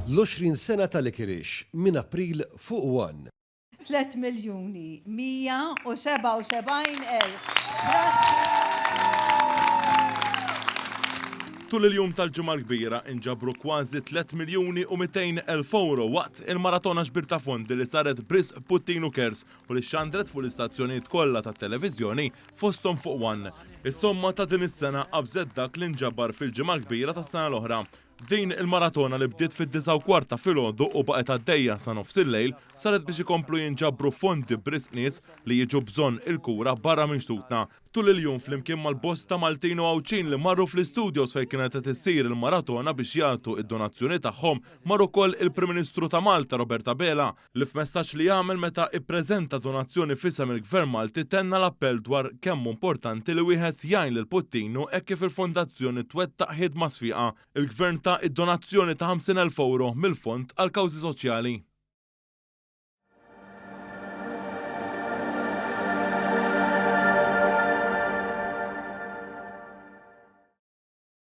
L-20 sena tal-Ikirix minn April fuq 1. 3,177,000. Tul il-jum tal-ġimgħa l-kbira inġabru kważi 3,200,000 euro waqt il-maratona xbir ta' fondi li saret Bris Puttinu Kers u li xandret fuq l-istazzjonijiet kollha tat-televiżjoni fosthom fuq 1. Is-somma ta' din is-sena qabżet dak li nġabar fil-ġimgħa l-kbira tas-sena l-oħra. Din il-maratona li bdiet fid-9 ta' filgħodu u baqgħet għaddejja sa nofs il-lejl saret biex ikomplu jinġabru fondi b'risq nies li jiġu bżonn il-kura barra minn xtutna. Tul il-jum flimkien mal-bosta Maltin u Għawċin li marru fl-istudios fejn kienet qed issir il-maratona biex jagħtu id-donazzjoni tagħhom mar ukoll il-Prim Ministru ta' Malta Roberta Bela li f'messaġġ li jagħmel meta ippreżenta donazzjoni f'isem il-Gvern Malti tenna l-appell dwar kemm importanti li wieħed jgħin lil Puttinu hekk kif il-fondazzjoni twettaq ħidma sfiqa. Il-Gvern ta' id-donazzjoni ta' 50,000 euro mill-fond għal kawżi soċjali.